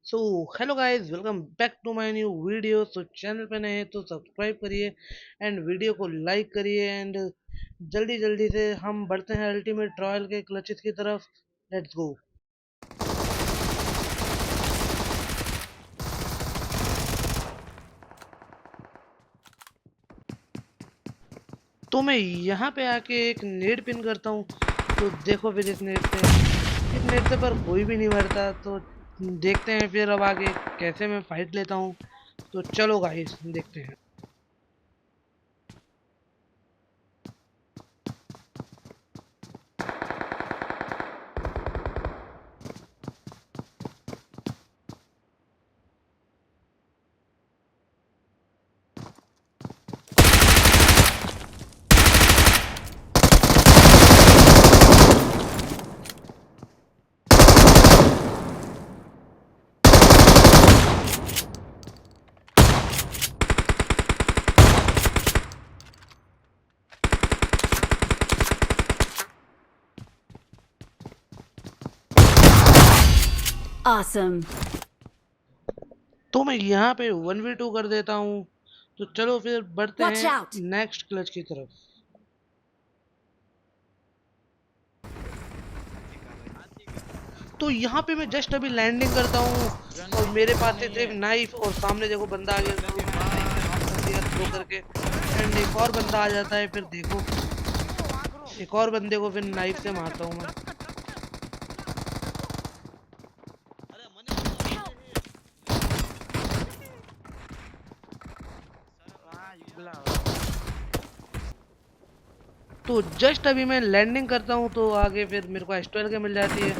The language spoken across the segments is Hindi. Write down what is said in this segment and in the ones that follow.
So hello guys, welcome back to my new video. तो चैनल पे नए हैं तो सब्सक्राइब करिए एंड वीडियो को लाइक करिए एंड जल्दी जल्दी से हम बढ़ते हैं अल्टीमेट रॉयल के क्लचेस की तरफ। Let's go. तो मैं यहाँ पे आके एक नेट पिन करता हूँ। तो देखो फिर इस नेट से पर कोई भी नहीं मरता। तो देखते हैं फिर अब आगे कैसे मैं फाइट लेता हूँ। तो चलो गाइस देखते हैं। Awesome. तो मैं यहाँ पे 1v2 कर देता हूँ। तो चलो फिर बढ़ते Watch हैं out. नेक्स्ट क्लच की तरफ। तो यहाँ पे मैं जस्ट अभी लैंडिंग करता हूँ और मेरे पास से सिर्फ नाइफ और सामने देखो बंदा आ गया तो मैंने नाइफ से नॉक कर दिया थ्रो करके। एंड एक और बंदा आ जाता है, फिर देखो एक और बंदे को फिर नाइफ से मारता हूँ मैं। तो जस्ट अभी मैं लैंडिंग करता हूँ तो आगे फिर मेरे को एस्ट्रल के मिल जाती है।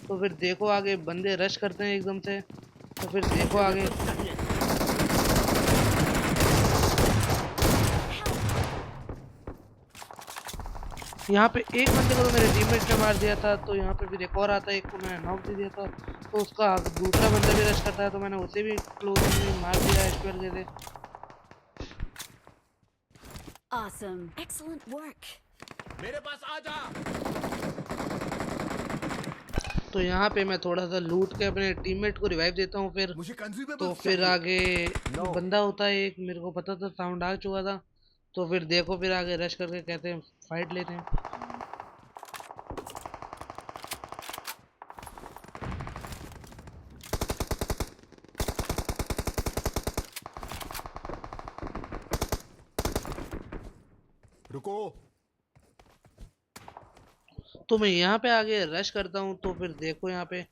तो फिर देखो आगे बंदे रश करते हैं एकदम से। तो फिर देखो आगे यहाँ पे एक बंदे को तो मेरे टीममेट ने मार दिया था। तो यहाँ पे फिर एक और आता है, एक को मैंने नॉक दे दिया था। तो उसका दूसरा बंदा भी रश करता है तो मैंने उसे भी क्लोज में मार दिया एस्ट्रल के से। Awesome. Excellent work. मेरे पास आ जा। तो यहाँ पे मैं थोड़ा सा लूट के अपने टीममेट को रिवाइव देता हूँ फिर। मुझे तो कंज्यूमेबल्स फिर चाहिए। आगे नो। बंदा होता है एक, मेरे को पता था साउंड आ चुका था। तो फिर देखो फिर आगे रश करके कहते हैं फाइट लेते हैं। रुको। तो मैं यहाँ पे आगे रश करता हूँ तो फिर देखो यहाँ पे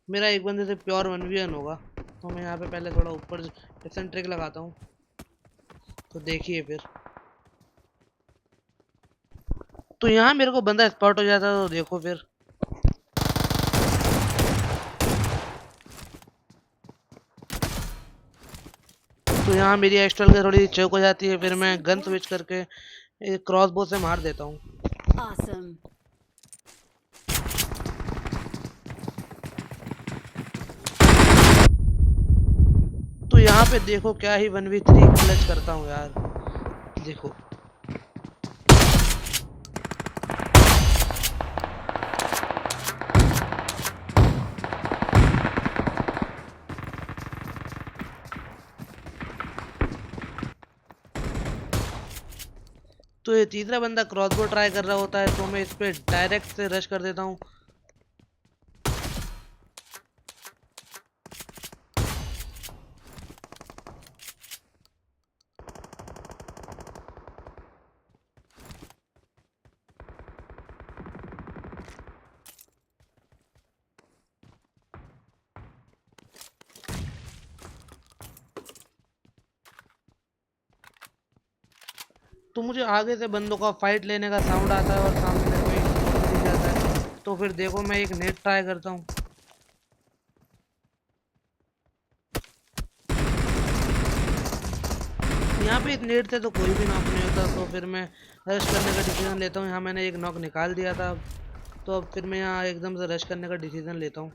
मेरा एक बंदे से प्योर 1v1 होगा। तो मैं यहाँ पे पहले थोड़ा ऊपर ट्रिक लगाता हूँ। तो देखिए फिर तो यहाँ मेरे को बंदा स्पॉट हो जाता है। तो देखो फिर तो यहाँ मेरी एक्स्ट्रल के थोड़ी चेक हो जाती है, फिर मैं Excellent गन स्विच work. करके क्रॉस बो से मार देता हूँ। Awesome. तो यहाँ पे देखो क्या ही 1v3 क्लच करता हूँ यार। देखो तो ये तीसरा बंदा क्रॉसबो ट्राई कर रहा होता है तो मैं इस पे डायरेक्ट से रश कर देता हूँ। तो मुझे आगे से बंदों का फाइट लेने का साउंड आता है और सामने कोई दिख जाता है। तो फिर देखो मैं एक नेट ट्राई करता हूँ। यहाँ पे इस नेट से तो कोई भी नॉक नहीं होता। तो फिर मैं रश करने का डिसीजन लेता हूँ। यहाँ मैंने एक नॉक निकाल दिया था। तो अब फिर मैं यहाँ एकदम से रश करने का डिसीजन लेता हूँ।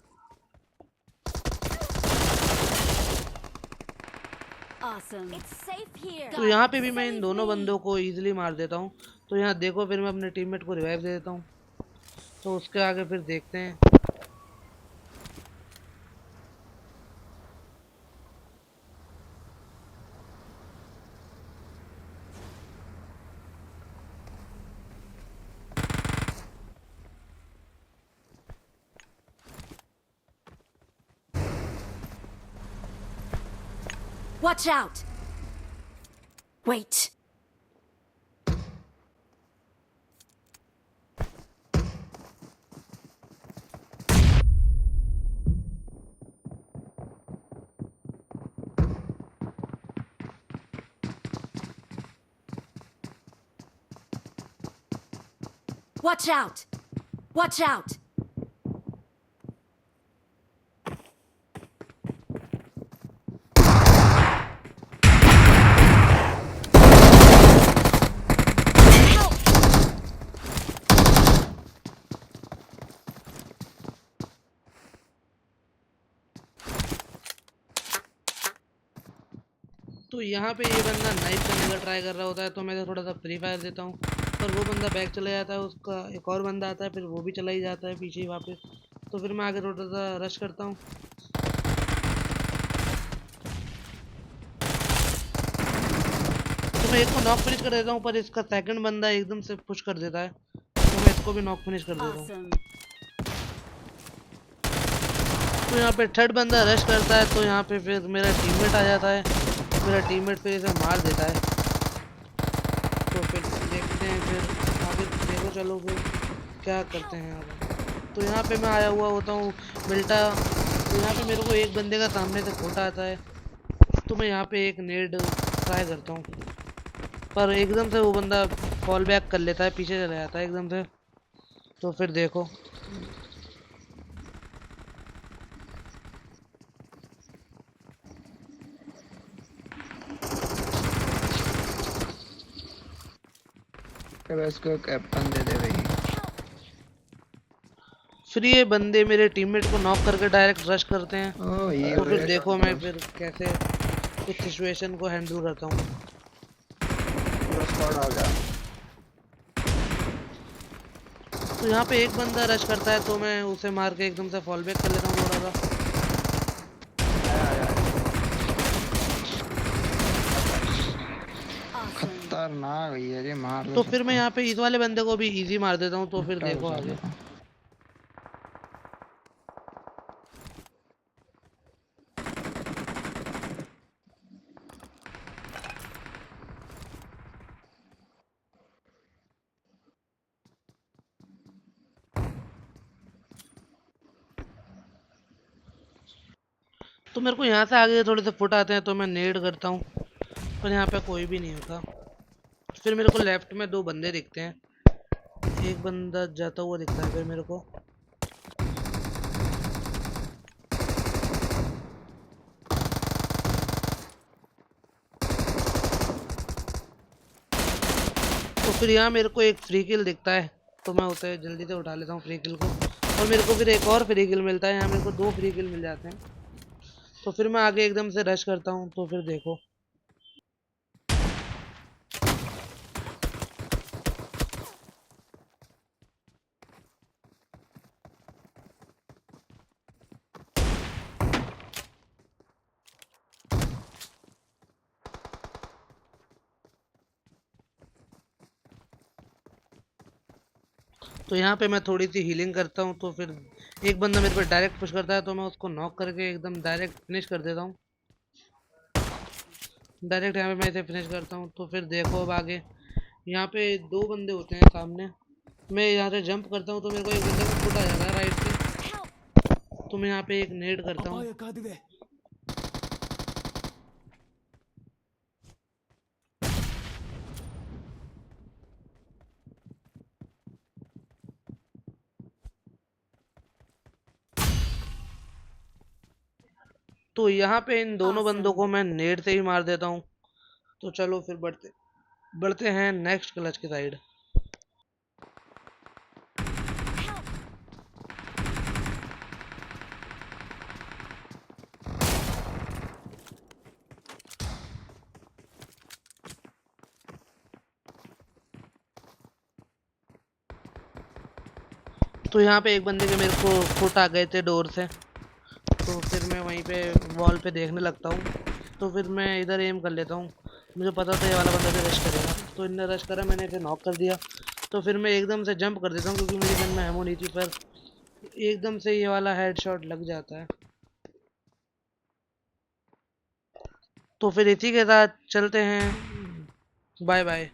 Awesome. It's safe here. तो God, यहाँ पे भी मैं इन save दोनों me. बंदों को इजीली मार देता हूँ। तो यहाँ देखो फिर मैं अपने टीममेट को रिवाइव दे देता हूँ। तो उसके आगे फिर देखते हैं। Watch out! Wait. Watch out! Watch out! तो यहाँ पे ये बंदा नाइफ करने का ट्राई कर रहा होता है, तो मैं थोड़ा सा फ्री फायर देता हूँ, पर वो बंदा बैक चला जाता है, उसका एक और बंदा आता है, फिर वो भी चला ही जाता है पीछे ही वापस। तो फिर मैं आगे थोड़ा सा रश करता हूँ। तो मैं एक को नॉक फिनिश कर देता हूँ, पर इसका सेकंड बंदा एकदम से पुश कर देता है, तो मैं इसको भी नॉक फिनिश कर देता हूँ। Awesome. तो यहाँ पे थर्ड बंदा रश करता है, तो यहाँ पे फिर मेरा टीममेट आ जाता है, मेरा टीममेट फिर इसे मार देता है। तो फिर देखते हैं, फिर आगे देखो, चलो फिर क्या करते हैं आगे। तो यहाँ पे मैं आया हुआ होता हूँ मिल्टा। तो यहाँ पे मेरे को एक बंदे का सामने से खोटा आता है, तो मैं यहाँ पे एक नेड ट्राई करता हूँ, पर एकदम से वो बंदा फॉल बैक कर लेता है, पीछे चला जाता है एकदम से। तो फिर देखो, चलो इसको कैप्टन दे दे भाई। फिर ये बंदे मेरे टीममेट को नॉक करके डायरेक्ट रश करते हैं। ओ ये तो फिर वे- देखो मैं फिर कैसे इस सिचुएशन को हैंडल करता हूँ। पूरा स्क्वाड आ गया। तो यहाँ पे एक बंदा रश करता है, तो मैं उसे मार के एकदम से फॉल बैक कर लेता हूँ थोड़ा सा। Awesome. खतरनाक भैया जी, मार दो तो फिर मैं सबको। यहाँ पे इस वाले बंदे को भी इजी मार देता हूँ। तो फिर उल्टा देखो घुसा आगे। दो। तो मेरे को यहाँ से आगे थोड़े से फुट आते हैं, तो मैं नेड करता हूँ, पर यहाँ पे कोई भी नहीं होता। फिर मेरे को लेफ्ट में दो बंदे दिखते हैं, एक बंदा जाता हुआ दिखता है फिर मेरे को। तो फिर यहाँ मेरे को एक फ्री किल दिखता है, तो मैं उसे जल्दी से उठा लेता हूँ फ्री किल को, और मेरे को फिर एक और फ्री किल मिलता है। यहाँ मेरे को दो फ्री किल मिल जाते हैं। तो फिर मैं आगे एकदम से रश करता हूँ। तो फिर देखो, तो यहाँ पे मैं थोड़ी सी हीलिंग करता हूँ। तो फिर एक बंदा मेरे पे डायरेक्ट पुश करता है, तो मैं उसको नॉक करके एकदम डायरेक्ट फिनिश कर देता हूँ। डायरेक्ट यहाँ पे मैं इसे फिनिश करता हूँ। तो फिर देखो अब आगे, यहाँ पे दो बंदे होते हैं सामने। मैं यहाँ से जंप करता हूँ, तो मेरे को एक बंदे को फुट आ जाता है राइट से, तो मैं यहाँ पे एक नेड करता हूँ। अपाय कादिदे तो यहाँ पे इन दोनों बंदों Awesome. को मैं नेड से ही मार देता हूँ। तो चलो फिर बढ़ते बढ़ते हैं नेक्स्ट क्लच की साइड। तो यहाँ पे एक बंदे के मेरे को फुट आ गए थे डोर से, तो फिर मैं वहीं पे वॉल पे देखने लगता हूँ। तो फिर मैं इधर एम कर लेता हूँ, मुझे पता था ये वाला बंदा भी रश करेगा, तो इनने रश करा, मैंने इसे नॉक कर दिया। तो फिर मैं एकदम से जंप कर देता हूँ, क्योंकि मेरी गन में एमो नहीं थी, पर एकदम से ये वाला हेडशॉट लग जाता है। तो फिर इसी के साथ चलते हैं, बाय बाय।